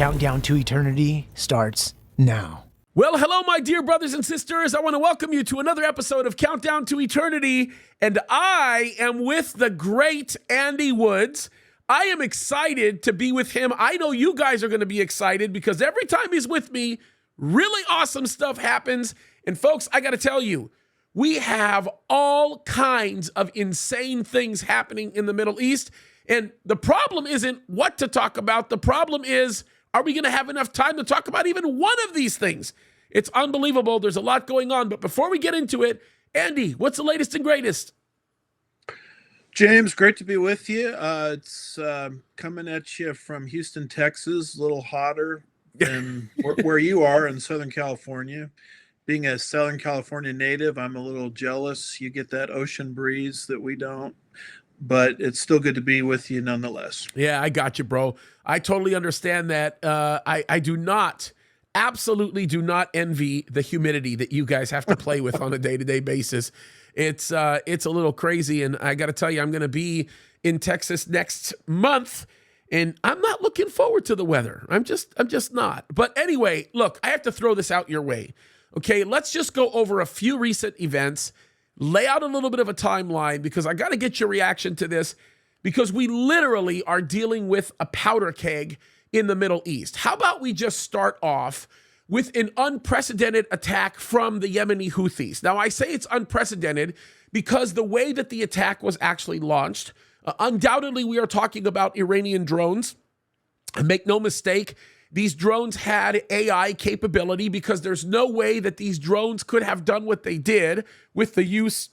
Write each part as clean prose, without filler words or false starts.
Countdown to Eternity starts now. Well, hello, my dear brothers and sisters. I want to welcome you to another episode of Countdown to Eternity, and I am with the great Andy Woods. I am excited to be with him. I know you guys are going to be excited because every time he's with me, really awesome stuff happens. And folks, I got to tell you, we have all kinds of insane things happening in the Middle East. And the problem isn't what to talk about. The problem is, are we going to have enough time to talk about even one of these things? It's unbelievable. There's a lot going on. But before we get into it, Andy, what's the latest and greatest? James, great to be with you. It's coming at you from Houston, Texas, a little hotter than where you are in Southern California. Being a Southern California native, I'm a little jealous. You get that ocean breeze that we don't. But it's still good to be with you nonetheless. Yeah, I got you, bro. I totally understand that. I do not, absolutely do not envy the humidity that you guys have to play with on a day-to-day basis. It's a little crazy, and I got to tell you, I'm going to be in Texas next month, and I'm not looking forward to the weather. I'm just not. But anyway, look, I have to throw this out your way. Okay, let's just go over a few recent events, lay out a little bit of a timeline, because I got to get your reaction to this, because we literally are dealing with a powder keg in the Middle East. How about we just start off with an unprecedented attack from the Yemeni Houthis? Now, I say it's unprecedented because the way that the attack was actually launched, undoubtedly we are talking about Iranian drones. And make no mistake, these drones had AI capability, because there's no way that these drones could have done what they did with the use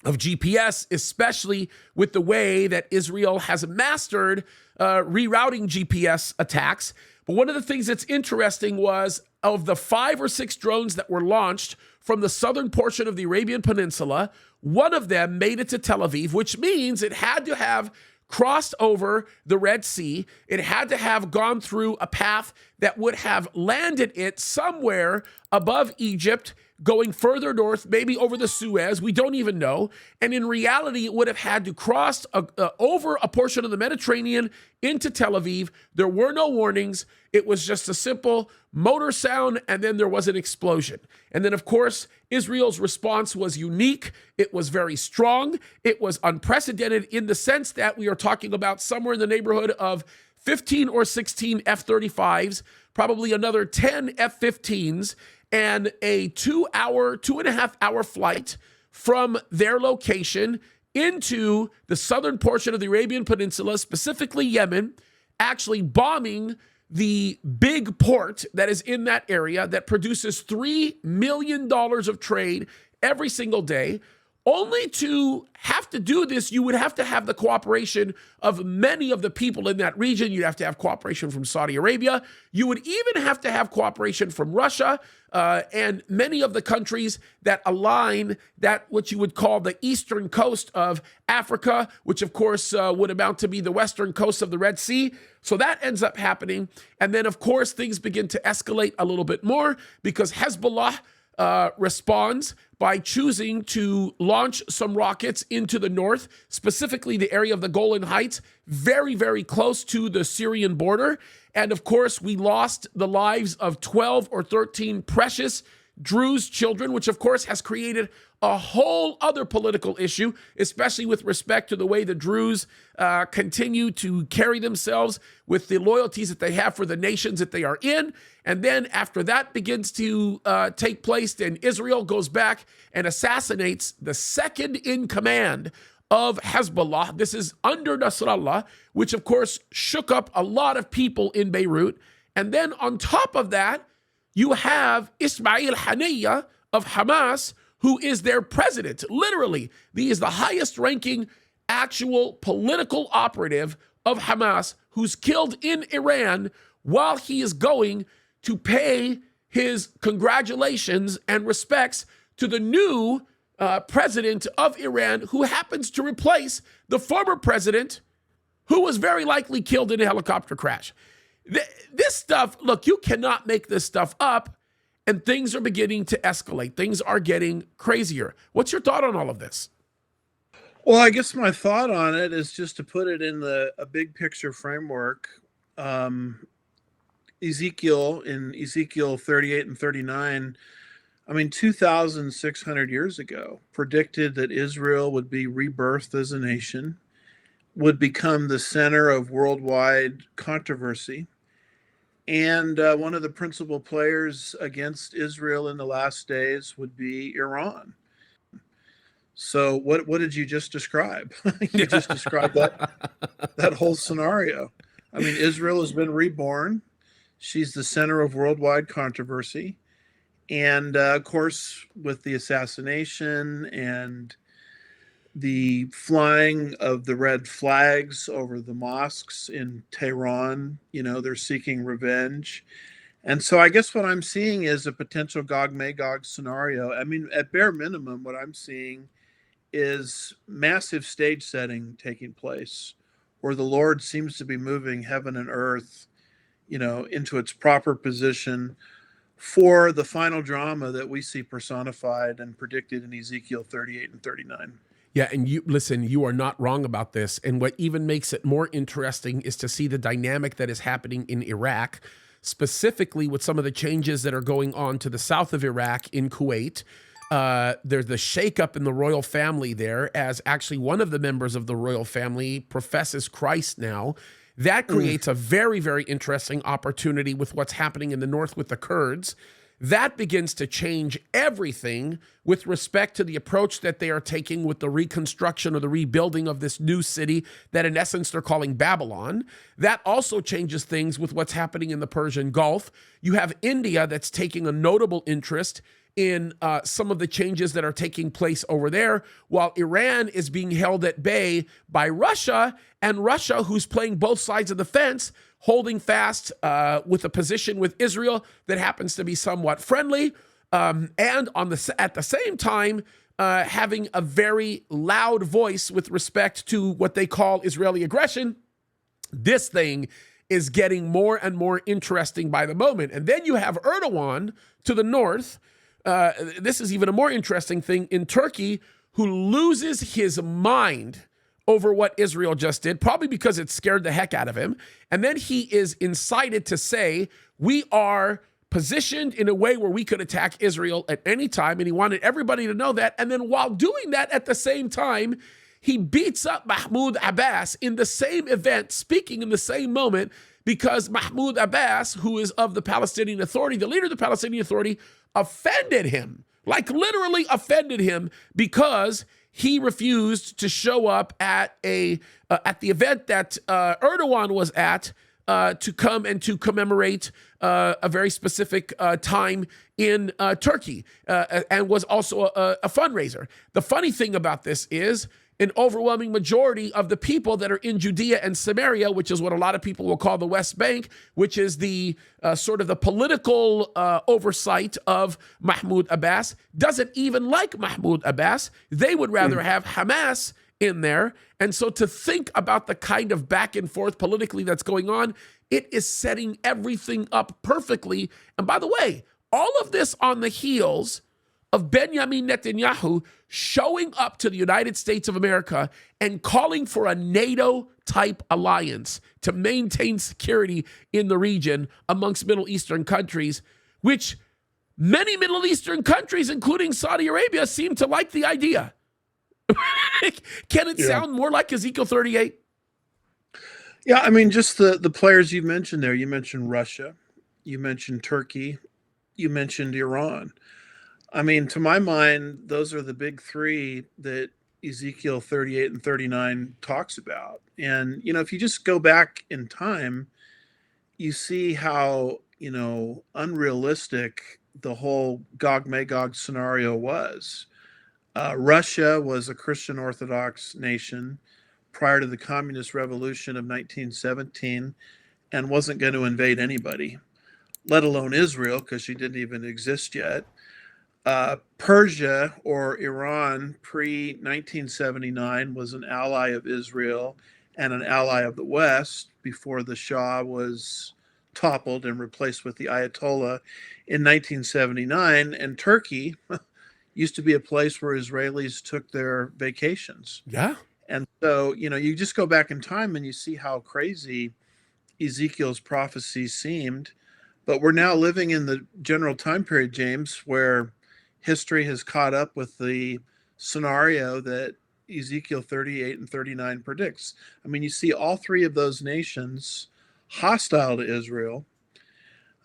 of GPS, especially with the way that Israel has mastered rerouting GPS attacks. But one of the things that's interesting was, of the 5 or 6 drones that were launched from the southern portion of the Arabian Peninsula, one of them made it to Tel Aviv, which means it had to have crossed over the Red Sea. It had to have gone through a path that would have landed it somewhere above Egypt, going further north, maybe over the Suez. We don't even know. And in reality, it would have had to cross over a portion of the Mediterranean into Tel Aviv. There were no warnings. It was just a simple motor sound, and then there was an explosion. And then, of course, Israel's response was unique. It was very strong. It was unprecedented in the sense that we are talking about somewhere in the neighborhood of 15 or 16 F-35s, probably another 10 F-15s, and a 2.5 hour flight from their location into the southern portion of the Arabian Peninsula, specifically Yemen, actually bombing the big port that is in that area that produces $3 million of trade every single day. Only to have to do this, you would have to have the cooperation of many of the people in that region. You'd have to have cooperation from Saudi Arabia. You would even have to have cooperation from Russia and many of the countries that align that what you would call the eastern coast of Africa, which of course would amount to be the western coast of the Red Sea. So that ends up happening. And then, of course, things begin to escalate a little bit more, because Hezbollah responds by choosing to launch some rockets into the north, specifically the area of the Golan Heights, very, very close to the Syrian border. And of course, we lost the lives of 12 or 13 precious Druze children, which of course has created a whole other political issue, especially with respect to the way the Druze continue to carry themselves with the loyalties that they have for the nations that they are in. And then after that begins to take place, then Israel goes back and assassinates the second in command of Hezbollah. This is under Nasrallah, which of course shook up a lot of people in Beirut. And then on top of that, you have Ismail Haniyeh of Hamas, who is their president. Literally, he is the highest ranking actual political operative of Hamas, who's killed in Iran while he is going to pay his congratulations and respects to the new president of Iran, who happens to replace the former president, who was very likely killed in a helicopter crash. This stuff, look, you cannot make this stuff up, and things are beginning to escalate. Things are getting crazier. What's your thought on all of this? Well, I guess my thought on it is just to put it in a big picture framework. Ezekiel in Ezekiel 38 and 39, I mean, 2,600 years ago, predicted that Israel would be rebirthed as a nation, would become the center of worldwide controversy. And one of the principal players against Israel in the last days would be Iran. So what did you just describe? You just described that whole scenario. I mean, Israel has been reborn. She's the center of worldwide controversy. And of course, with the assassination and the flying of the red flags over the mosques in Tehran, they're seeking revenge. And so I guess what I'm seeing is a potential Gog Magog scenario. I mean, at bare minimum, what I'm seeing is massive stage setting taking place where the Lord seems to be moving heaven and earth, into its proper position for the final drama that we see personified and predicted in Ezekiel 38 and 39. Yeah, and you are not wrong about this. And what even makes it more interesting is to see the dynamic that is happening in Iraq, specifically with some of the changes that are going on to the south of Iraq in Kuwait. There's the shakeup in the royal family there, as actually one of the members of the royal family professes Christ now. That creates a very, very interesting opportunity with what's happening in the north with the Kurds. That begins to change everything with respect to the approach that they are taking with the reconstruction or the rebuilding of this new city that in essence they're calling Babylon. That also changes things with what's happening in the Persian Gulf. You have India that's taking a notable interest in some of the changes that are taking place over there, while Iran is being held at bay by Russia, and Russia, who's playing both sides of the fence, holding fast with a position with Israel that happens to be somewhat friendly, and at the same time, having a very loud voice with respect to what they call Israeli aggression. This thing is getting more and more interesting by the moment. And then you have Erdogan to the north. This is even a more interesting thing in Turkey, who loses his mind over what Israel just did, probably because it scared the heck out of him. And then he is incited to say, we are positioned in a way where we could attack Israel at any time. And he wanted everybody to know that. And then while doing that at the same time, he beats up Mahmoud Abbas in the same event, speaking in the same moment, because Mahmoud Abbas, who is of the Palestinian Authority, the leader of the Palestinian Authority, offended him, like literally offended him, because he refused to show up at the event that Erdogan was at to come and to commemorate a very specific time in Turkey, and was also a fundraiser. The funny thing about this is an overwhelming majority of the people that are in Judea and Samaria, which is what a lot of people will call the West Bank, which is the sort of the political oversight of Mahmoud Abbas, doesn't even like Mahmoud Abbas. They would rather have Hamas in there. And so to think about the kind of back and forth politically that's going on, it is setting everything up perfectly. And by the way, all of this on the heels of Benjamin Netanyahu showing up to the United States of America and calling for a NATO-type alliance to maintain security in the region amongst Middle Eastern countries, which many Middle Eastern countries, including Saudi Arabia, seem to like the idea. Can it sound more like Ezekiel 38? Yeah, I mean, just the players you mentioned there. You mentioned Russia, you mentioned Turkey, you mentioned Iran. I mean, to my mind, those are the big three that Ezekiel 38 and 39 talks about. And, if you just go back in time, you see how, unrealistic the whole Gog Magog scenario was. Russia was a Christian Orthodox nation prior to the Communist Revolution of 1917 and wasn't going to invade anybody, let alone Israel, because she didn't even exist yet. Persia or Iran pre-1979 was an ally of Israel and an ally of the West before the Shah was toppled and replaced with the Ayatollah in 1979. And Turkey used to be a place where Israelis took their vacations. Yeah. And so, you just go back in time and you see how crazy Ezekiel's prophecy seemed. But we're now living in the general time period, James, where history has caught up with the scenario that Ezekiel 38 and 39 predicts. I mean, you see all three of those nations hostile to Israel.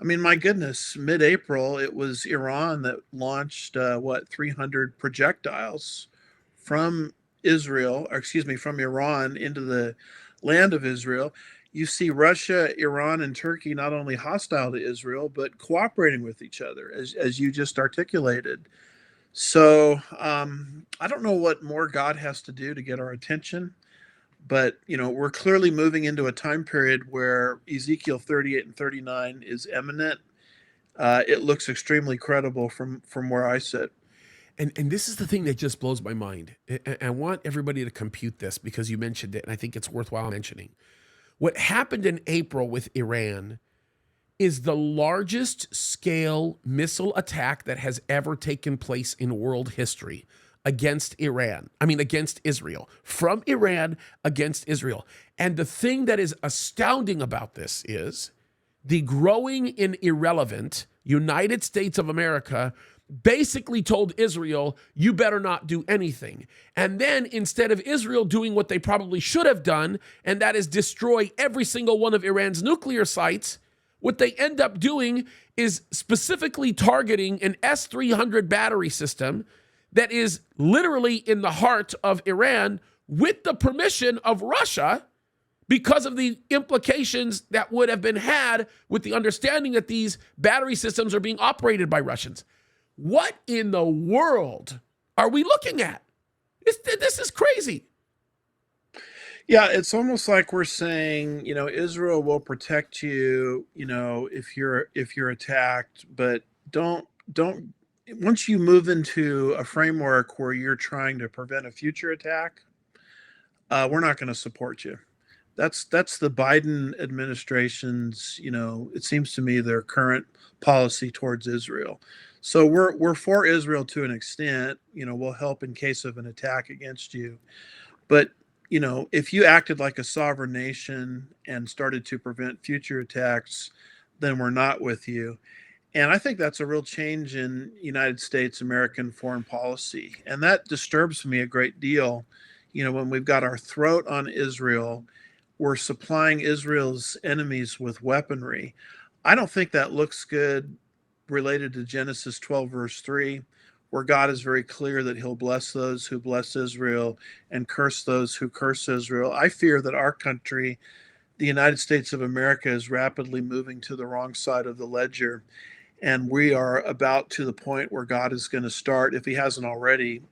I mean, my goodness, mid-April, it was Iran that launched 300 projectiles from Israel, or excuse me, from Iran into the land of Israel. You see Russia, Iran, and Turkey not only hostile to Israel, but cooperating with each other, as you just articulated. So I don't know what more God has to do to get our attention, but we're clearly moving into a time period where Ezekiel 38 and 39 is imminent. It looks extremely credible from where I sit. And this is the thing that just blows my mind. I want everybody to compute this because you mentioned it, and I think it's worthwhile mentioning. What happened in April with Iran is the largest scale missile attack that has ever taken place in world history against Israel, from Iran against Israel. And the thing that is astounding about this is the growing and irrelevant United States of America basically told Israel, you better not do anything. And then instead of Israel doing what they probably should have done, and that is destroy every single one of Iran's nuclear sites, what they end up doing is specifically targeting an S-300 battery system that is literally in the heart of Iran with the permission of Russia, because of the implications that would have been had with the understanding that these battery systems are being operated by Russians. What in the world are we looking at? This is crazy. Yeah, it's almost like we're saying, Israel will protect you, if you're attacked, but don't once you move into a framework where you're trying to prevent a future attack, we're not going to support you. That's the Biden administration's, it seems to me, their current policy towards Israel. So we're for Israel to an extent. We'll help in case of an attack against you. But if you acted like a sovereign nation and started to prevent future attacks, then we're not with you. And I think that's a real change in United States American foreign policy. And that disturbs me a great deal. When we've got our throat on Israel, we're supplying Israel's enemies with weaponry. I don't think that looks good related to Genesis 12, verse 3, where God is very clear that he'll bless those who bless Israel and curse those who curse Israel. I fear that our country, the United States of America, is rapidly moving to the wrong side of the ledger. And we are about to the point where God is going to start, if he hasn't already,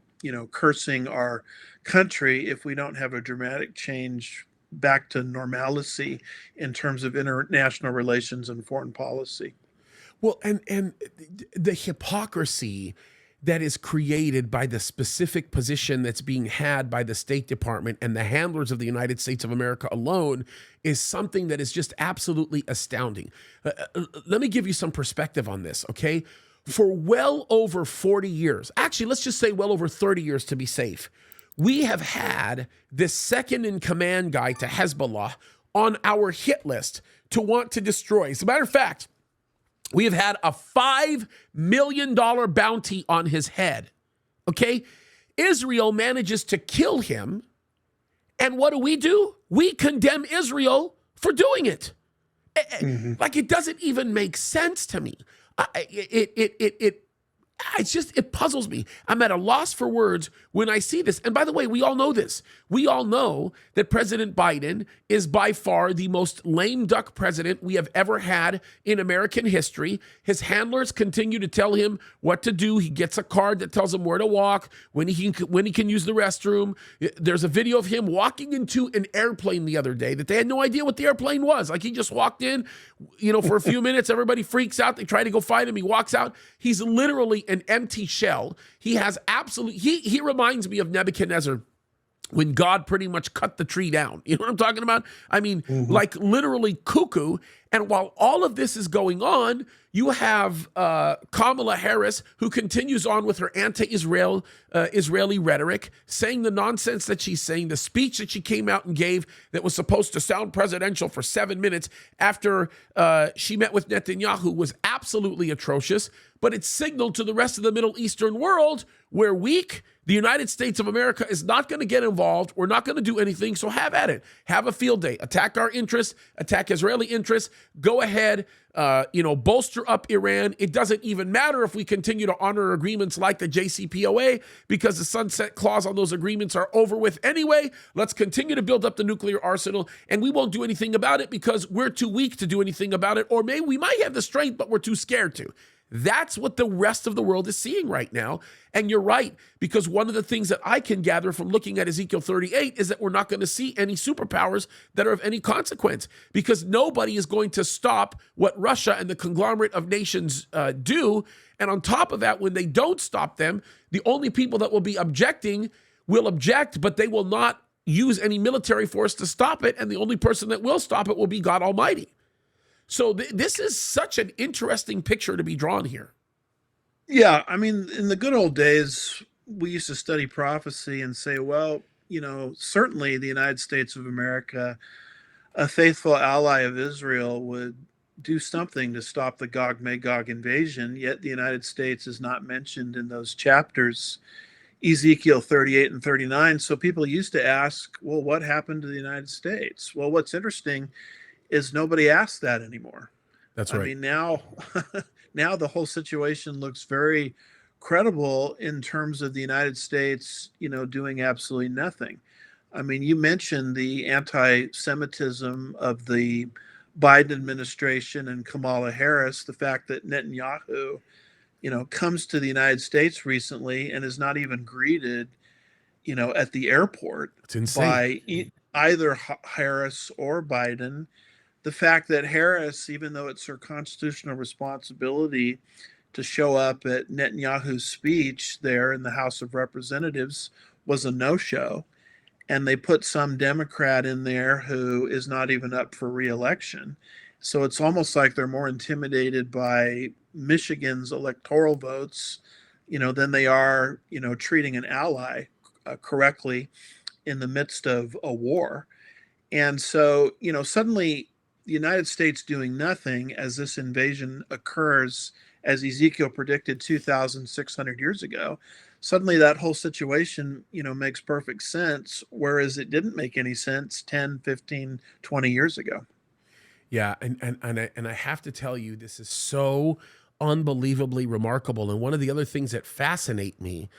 cursing our country if we don't have a dramatic change back to normalcy in terms of international relations and foreign policy. Well, and the hypocrisy that is created by the specific position that's being had by the State Department and the handlers of the United States of America alone is something that is just absolutely astounding. Let me give you some perspective on this, okay? For well over 40 years, actually, let's just say well over 30 years to be safe, we have had this second in command guy to Hezbollah on our hit list to want to destroy. As a matter of fact, we have had a $5 million bounty on his head, okay? Israel manages to kill him, and what do? We condemn Israel for doing it. Mm-hmm. Like, it doesn't even make sense to me. It puzzles me. I'm at a loss for words when I see this. And by the way, we all know this. We all know that President Biden is by far the most lame duck president we have ever had in American history. His handlers continue to tell him what to do. He gets a card that tells him where to walk, when he can use the restroom. There's a video of him walking into an airplane the other day that they had no idea what the airplane was. Like, he just walked in, for a few minutes, everybody freaks out. They try to go find him. He walks out. He's literally an empty shell. He has he reminds me of Nebuchadnezzar when God pretty much cut the tree down. You know what I'm talking about? I mean, like literally cuckoo. And while all of this is going on, you have Kamala Harris, who continues on with her anti-Israel Israeli rhetoric, saying the nonsense that she's saying, the speech that she came out and gave that was supposed to sound presidential for 7 minutes after she met with Netanyahu was absolutely atrocious. But it signaled to the rest of the Middle Eastern world, we're weak. The United States of America is not going to get involved. We're not going to do anything. So have at it. Have a field day. Attack our interests. Attack Israeli interests. Go ahead. Bolster up Iran. It doesn't even matter if we continue to honor agreements like the JCPOA because the sunset clause on those agreements are over with anyway. Let's continue to build up the nuclear arsenal, and we won't do anything about it because we're too weak to do anything about it, or maybe we might have the strength, but we're too scared to. That's what the rest of the world is seeing right now. And you're right, because one of the things that I can gather from looking at Ezekiel 38 is that we're not going to see any superpowers that are of any consequence, because nobody is going to stop what Russia and the conglomerate of nations do. And on top of that, when they don't stop them, the only people that will be objecting will object, but they will not use any military force to stop it. And the only person that will stop it will be God Almighty. So this is such an interesting picture to be drawn here. Yeah, I mean, in the good old days, we used to study prophecy and say, well, certainly the United States of America, a faithful ally of Israel, would do something to stop the Gog-Magog invasion, yet the United States is not mentioned in those chapters, Ezekiel 38 and 39. So people used to ask, well, what happened to the United States? Well, what's interesting is nobody asks that anymore. That's right. I mean, now the whole situation looks very credible in terms of the United States, doing absolutely nothing. I mean, you mentioned the anti-Semitism of the Biden administration and Kamala Harris, the fact that Netanyahu, comes to the United States recently and is not even greeted, at the airport by either Harris or Biden. The fact that Harris, even though it's her constitutional responsibility to show up at Netanyahu's speech there in the House of Representatives, was a no-show, and they put some Democrat in there who is not even up for re-election. So it's almost like they're more intimidated by Michigan's electoral votes, than they are, treating an ally correctly in the midst of a war. And so, suddenly the United States doing nothing as this invasion occurs, as Ezekiel predicted 2,600 years ago, suddenly that whole situation, makes perfect sense, whereas it didn't make any sense 10, 15, 20 years ago. Yeah, and I have to tell you, this is so unbelievably remarkable. And one of the other things that fascinate me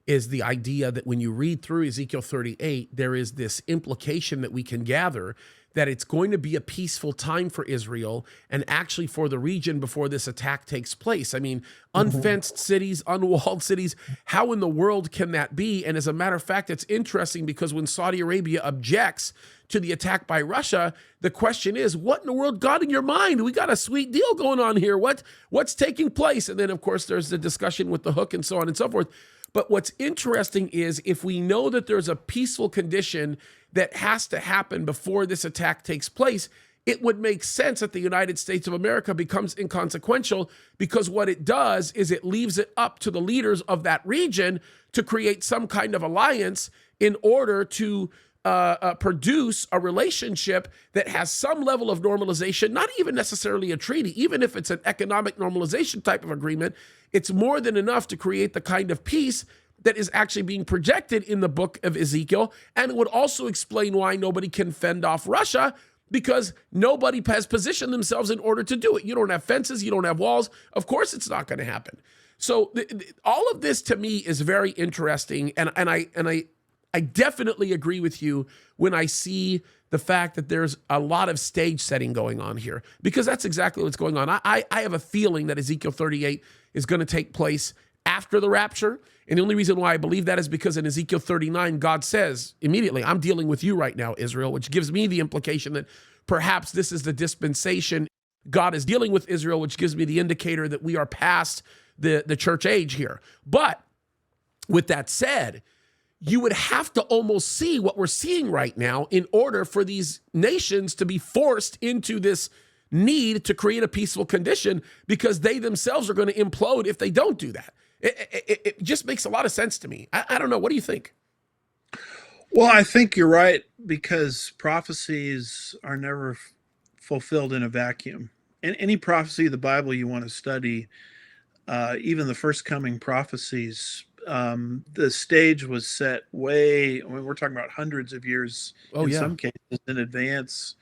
is the idea that when you read through Ezekiel 38, there is this implication that we can gather that it's going to be a peaceful time for Israel and actually for the region before this attack takes place. I mean, unfenced cities, unwalled cities, how in the world can that be? And as a matter of fact, it's interesting because when Saudi Arabia objects to the attack by Russia, the question is, what in the world got in your mind? We got a sweet deal going on here. What's taking place? And then, of course, there's the discussion with the hook and so on and so forth. But what's interesting is if we know that there's a peaceful condition that has to happen before this attack takes place, it would make sense that the United States of America becomes inconsequential, because what it does is it leaves it up to the leaders of that region to create some kind of alliance in order to produce a relationship that has some level of normalization, not even necessarily a treaty. Even if it's an economic normalization type of agreement, it's more than enough to create the kind of peace that is actually being projected in the book of Ezekiel. And it would also explain why nobody can fend off Russia, because nobody has positioned themselves in order to do it. You don't have fences, you don't have walls. Of course it's not going to happen. So all of this to me is very interesting. And I definitely agree with you when I see the fact that there's a lot of stage setting going on here, because that's exactly what's going on. I have a feeling that Ezekiel 38 is going to take place after the rapture. And the only reason why I believe that is because in Ezekiel 39, God says immediately, I'm dealing with you right now, Israel, which gives me the implication that perhaps this is the dispensation. God is dealing with Israel, which gives me the indicator that we are past the church age here. But with that said, you would have to almost see what we're seeing right now in order for these nations to be forced into this need to create a peaceful condition, because they themselves are going to implode if they don't do that. It just makes a lot of sense to me. I don't know. What do you think? Well, I think you're right, because prophecies are never fulfilled in a vacuum. And any prophecy of the Bible you want to study, even the first coming prophecies, the stage was set way, I mean, we're talking about hundreds of years in some cases in advance.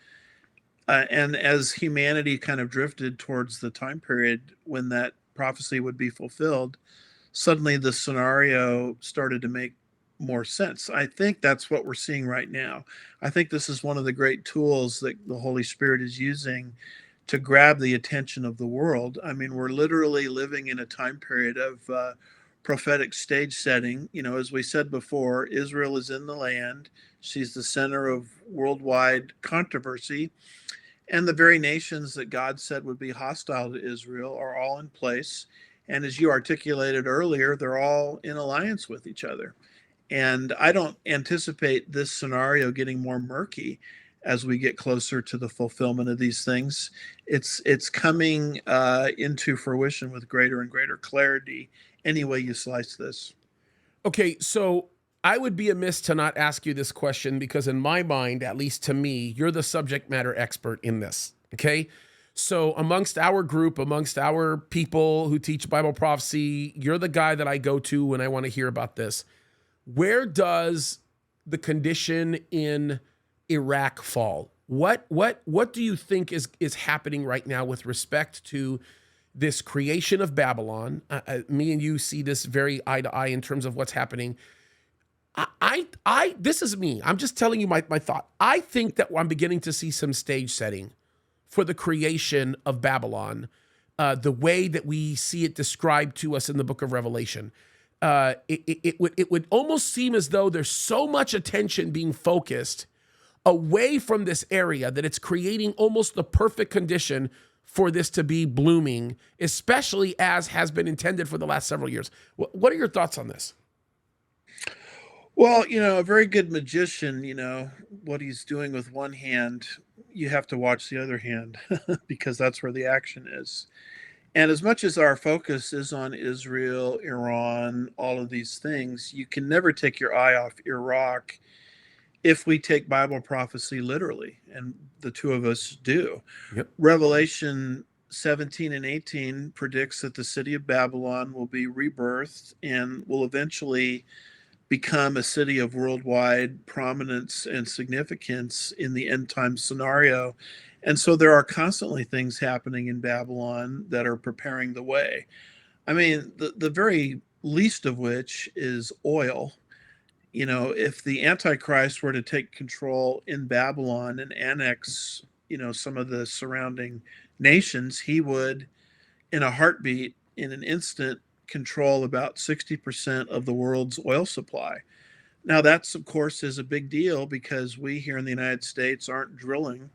And as humanity kind of drifted towards the time period when that prophecy would be fulfilled, suddenly the scenario started to make more sense. I think that's what we're seeing right now. I think this is one of the great tools that the Holy Spirit is using to grab the attention of the world. I mean, we're literally living in a time period of prophetic stage setting. You know, as we said before, Israel is in the land. She's the center of worldwide controversy. And the very nations that God said would be hostile to Israel are all in place. And as you articulated earlier, they're all in alliance with each other. And I don't anticipate this scenario getting more murky as we get closer to the fulfillment of these things. It's coming into fruition with greater and greater clarity any way you slice this. Okay, so I would be amiss to not ask you this question, because in my mind, at least to me, you're the subject matter expert in this, okay? So amongst our group, amongst our people who teach Bible prophecy, you're the guy that I go to when I want to hear about this. Where does the condition in Iraq fall? What do you think is happening right now with respect to this creation of Babylon? Me and you see this very eye to eye in terms of what's happening. This is me. I'm just telling you my thought. I think that I'm beginning to see some stage setting for the creation of Babylon, the way that we see it described to us in the book of Revelation. It would almost seem as though there's so much attention being focused away from this area that it's creating almost the perfect condition for this to be blooming, especially as has been intended for the last several years. What are your thoughts on this? Well, you know, a very good magician, you know, what he's doing with one hand, you have to watch the other hand because that's where the action is. And as much as our focus is on Israel, Iran, all of these things, you can never take your eye off Iraq if we take Bible prophecy literally. And the two of us do. Yep. Revelation 17 and 18 predicts that the city of Babylon will be rebirthed and will eventually become a city of worldwide prominence and significance in the end time scenario. And so there are constantly things happening in Babylon that are preparing the way. I mean, the very least of which is oil. You know, if the Antichrist were to take control in Babylon and annex, you know, some of the surrounding nations, he would, in a heartbeat, in an instant, control about 60% of the world's oil supply. Now, that's, of course, is a big deal because we here in the United States aren't drilling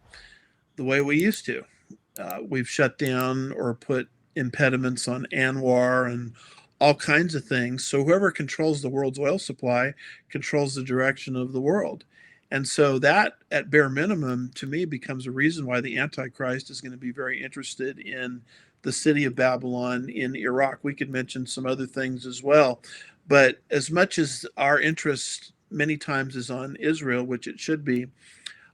the way we used to. We've shut down or put impediments on Anwar and all kinds of things. So whoever controls the world's oil supply controls the direction of the world. And so that, at bare minimum, to me, becomes a reason why the Antichrist is going to be very interested in the city of Babylon in Iraq. We could mention some other things as well. But as much as our interest many times is on Israel, which it should be,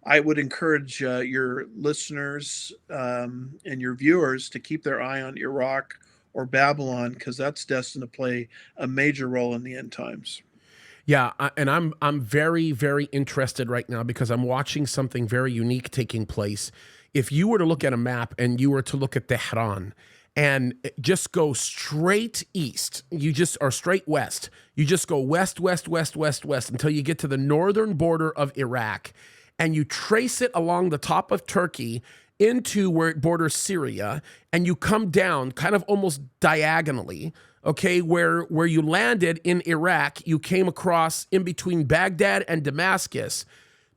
I would encourage your listeners and your viewers to keep their eye on Iraq or Babylon, because that's destined to play a major role in the end times. Yeah, and I'm very, very interested right now because I'm watching something very unique taking place. If you were to look at a map and you were to look at Tehran and just go straight east, or straight west, you just go west, west, west, west, west until you get to the northern border of Iraq, and you trace it along the top of Turkey into where it borders Syria, and you come down kind of almost diagonally, okay, where you landed in Iraq, you came across in between Baghdad and Damascus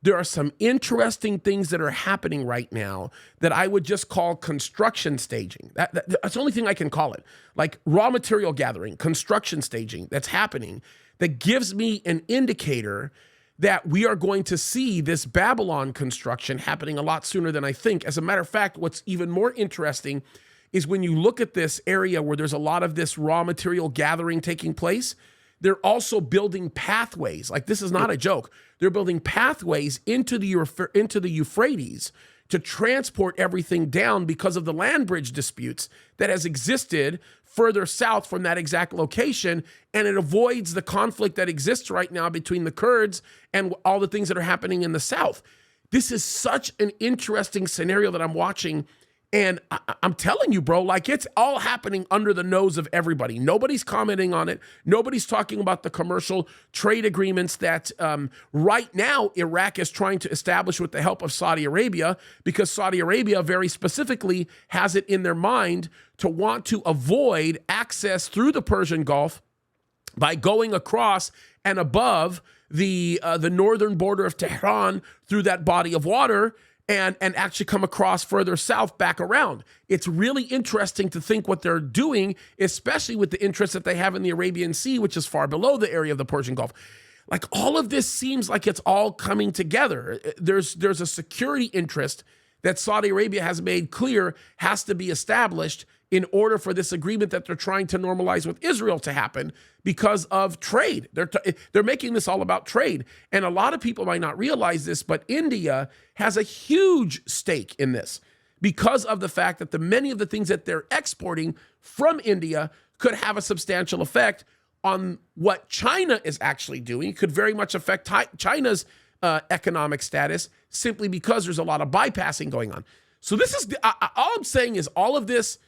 there are some interesting things that are happening right now that I would just call construction staging. That's the only thing I can call it. Like raw material gathering, construction staging that's happening that gives me an indicator that we are going to see this Babylon construction happening a lot sooner than I think. As a matter of fact, what's even more interesting is when you look at this area where there's a lot of this raw material gathering taking place, they're also building pathways. Like, this is not a joke. They're building pathways into the Euphrates to transport everything down because of the land bridge disputes that has existed further south from that exact location, and it avoids the conflict that exists right now between the Kurds and all the things that are happening in the south. This is such an interesting scenario that I'm watching. And I'm telling you, bro, like, it's all happening under the nose of everybody. Nobody's commenting on it. Nobody's talking about the commercial trade agreements that right now Iraq is trying to establish with the help of Saudi Arabia, because Saudi Arabia very specifically has it in their mind to want to avoid access through the Persian Gulf by going across and above the northern border of Tehran through that body of water, and actually come across further south back around. It's really interesting to think what they're doing, especially with the interest that they have in the Arabian Sea, which is far below the area of the Persian Gulf. Like, all of this seems like it's all coming together. There's a security interest that Saudi Arabia has made clear has to be established in order for this agreement that they're trying to normalize with Israel to happen because of trade. They're making this all about trade. And a lot of people might not realize this, but India has a huge stake in this because of the fact that many of the things that they're exporting from India could have a substantial effect on what China is actually doing. It could very much affect China's economic status simply because there's a lot of bypassing going on. So this is, all I'm saying is all of this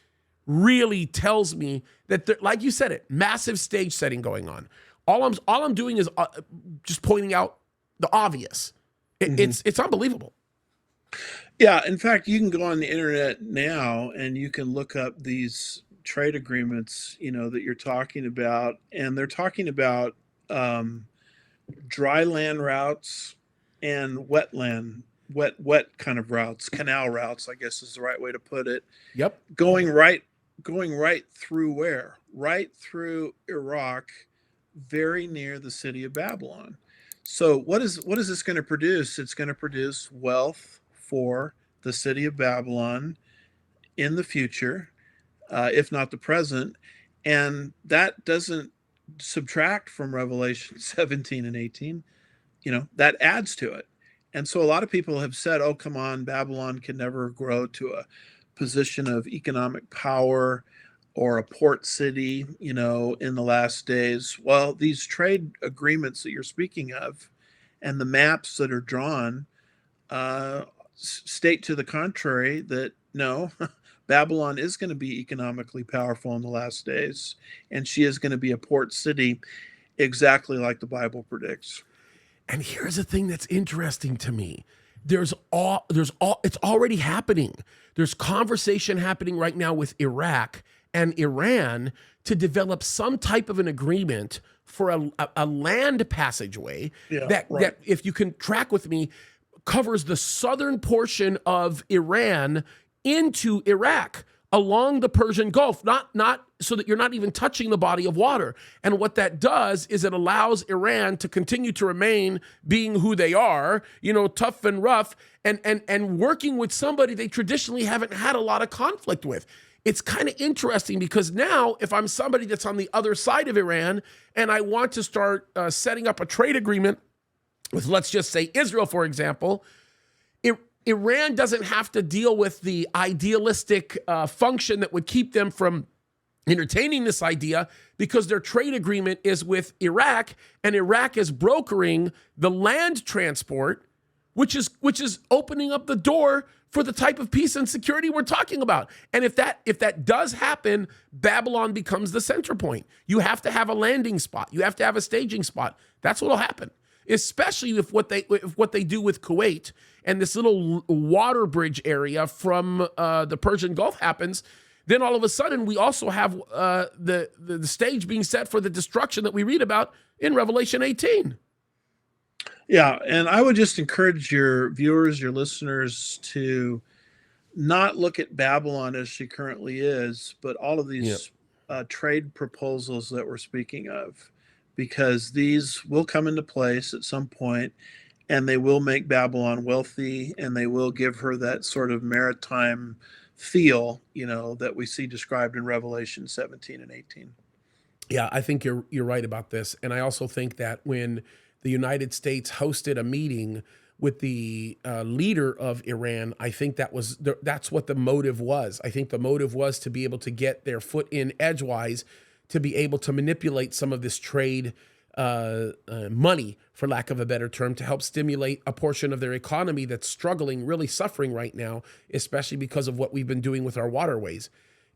really tells me that there, like you said, massive stage setting going on. All I'm doing is just pointing out the obvious. It's unbelievable. Yeah, in fact, you can go on the internet now and you can look up these trade agreements, that you're talking about, and they're talking about dry land routes and wet kind of routes, canal routes, I guess is the right way to put it. Yep. Going right through where? Right through Iraq, very near the city of Babylon. So what is this going to produce? It's going to produce wealth for the city of Babylon in the future, if not the present. And that doesn't subtract from Revelation 17 and 18. That adds to it. And so a lot of people have said, oh, come on, Babylon can never grow to a position of economic power or a port city, in the last days. Well, these trade agreements that you're speaking of and the maps that are drawn state to the contrary, that no, Babylon is going to be economically powerful in the last days, and she is going to be a port city exactly like the Bible predicts. And here's the thing that's interesting to me. It's already happening. There's conversation happening right now with Iraq and Iran to develop some type of an agreement for a land passageway that, if you can track with me, covers the southern portion of Iran into Iraq along the Persian Gulf, not so that you're not even touching the body of water. And what that does is it allows Iran to continue to remain being who they are, tough and rough, and working with somebody they traditionally haven't had a lot of conflict with. It's kind of interesting because now if I'm somebody that's on the other side of Iran and I want to start setting up a trade agreement with, let's just say, Israel, for example, Iran doesn't have to deal with the idealistic function that would keep them from entertaining this idea, because their trade agreement is with Iraq, and Iraq is brokering the land transport, which is opening up the door for the type of peace and security we're talking about. And if that does happen, Babylon becomes the center point. You have to have a landing spot. You have to have a staging spot. That's what'll happen. Especially if what they do with Kuwait and this little water bridge area from the Persian Gulf happens, then all of a sudden we also have the stage being set for the destruction that we read about in Revelation 18. Yeah, and I would just encourage your viewers, your listeners to not look at Babylon as she currently is, but all of Yep. these trade proposals that we're speaking of, because these will come into place at some point, and they will make Babylon wealthy, and they will give her that sort of maritime feel, that we see described in Revelation 17 and 18. Yeah, I think you're right about this, and I also think that when the United States hosted a meeting with the leader of Iran, I think that's what the motive was. I think the motive was to be able to get their foot in edgewise, to be able to manipulate some of this trade money, for lack of a better term, to help stimulate a portion of their economy that's struggling, really suffering right now, especially because of what we've been doing with our waterways.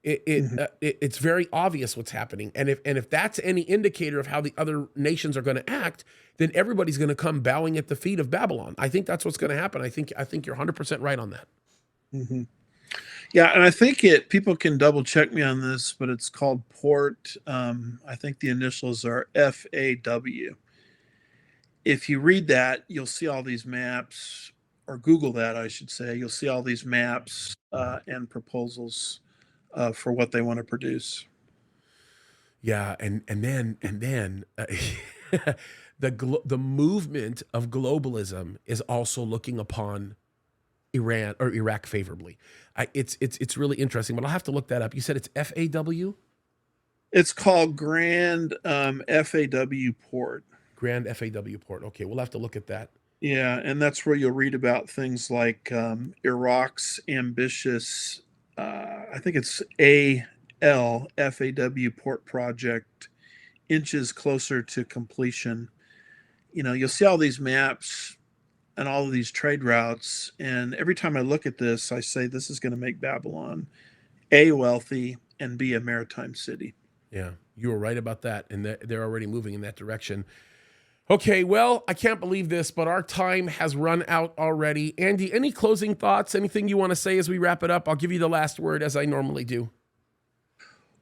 It's very obvious what's happening, and if that's any indicator of how the other nations are going to act, then everybody's going to come bowing at the feet of Babylon. I think that's what's going to happen. I think you're 100% right on that. Mm-hmm. Yeah, and I think people can double check me on this, but it's called Port. I think the initials are FAW. If you read that, you'll see all these maps, or Google that, I should say. You'll see all these maps and proposals for what they want to produce. Yeah, and then the movement of globalism is also looking upon Iran or Iraq favorably. It's really interesting, but I'll have to look that up. You said it's FAW? It's called Grand FAW Port. Grand FAW Port. Okay, we'll have to look at that. Yeah, and that's where you'll read about things like Iraq's ambitious, I think it's FAW Port project, inches closer to completion. You'll see all these maps and all of these trade routes. And every time I look at this, I say this is going to make Babylon A, wealthy, and B, a maritime city. Yeah, you were right about that. And they're already moving in that direction. Okay, well, I can't believe this, but our time has run out already. Andy, any closing thoughts? Anything you want to say as we wrap it up? I'll give you the last word, as I normally do.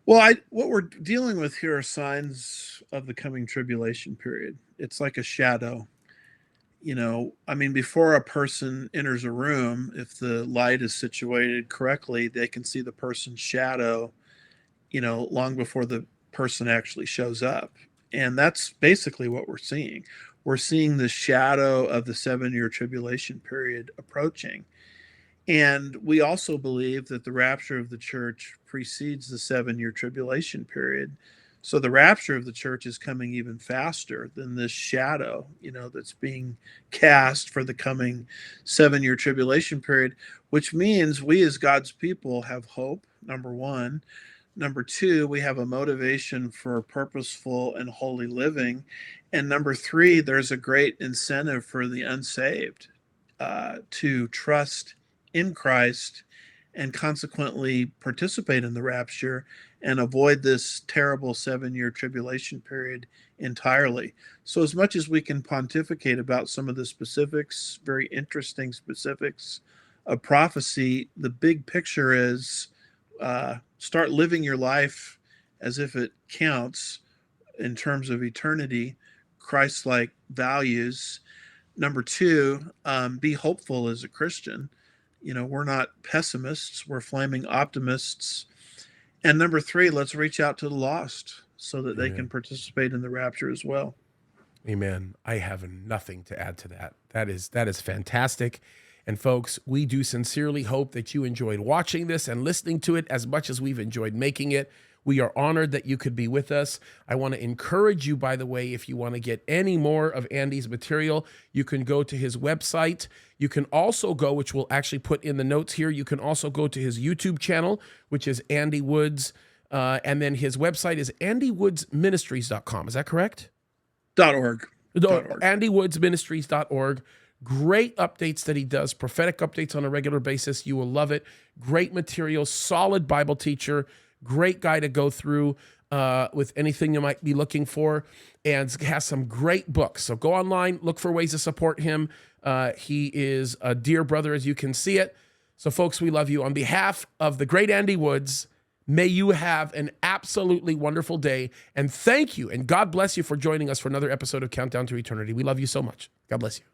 Well, what we're dealing with here are signs of the coming tribulation period. It's like a shadow. Before a person enters a room, if the light is situated correctly, they can see the person's shadow, long before the person actually shows up. And that's basically what we're seeing. We're seeing the shadow of the 7-year tribulation period approaching. And we also believe that the rapture of the church precedes the 7-year tribulation period. So the rapture of the church is coming even faster than this shadow, that's being cast for the coming 7-year tribulation period, which means we as God's people have hope, number one. Number two, we have a motivation for purposeful and holy living. And number three, there's a great incentive for the unsaved to trust in Christ and consequently participate in the rapture and avoid this terrible 7-year tribulation period entirely. So as much as we can pontificate about some of the specifics, very interesting specifics of prophecy, the big picture is start living your life as if it counts in terms of eternity, Christ-like values. Number two, be hopeful as a Christian. We're not pessimists, we're flaming optimists. And number three, let's reach out to the lost so that they can participate in the rapture as well. Amen. I have nothing to add to that. That is fantastic. And folks, we do sincerely hope that you enjoyed watching this and listening to it as much as we've enjoyed making it. We are honored that you could be with us. I want to encourage you, by the way, if you want to get any more of Andy's material, you can go to his website. You can also go, which we'll actually put in the notes here, you can also go to his YouTube channel, which is Andy Woods. And then his website is andywoodsministries.com. Is that correct? .org. andywoodsministries.org. Great updates that he does, prophetic updates on a regular basis. You will love it. Great material, solid Bible teacher, great guy to go through with anything you might be looking for, and has some great books. So go online, look for ways to support him. He is a dear brother, as you can see it. So folks, we love you. On behalf of the great Andy Woods, May you have an absolutely wonderful day. And thank you. And God bless you for joining us for another episode of Countdown to Eternity. We love you so much. God bless you.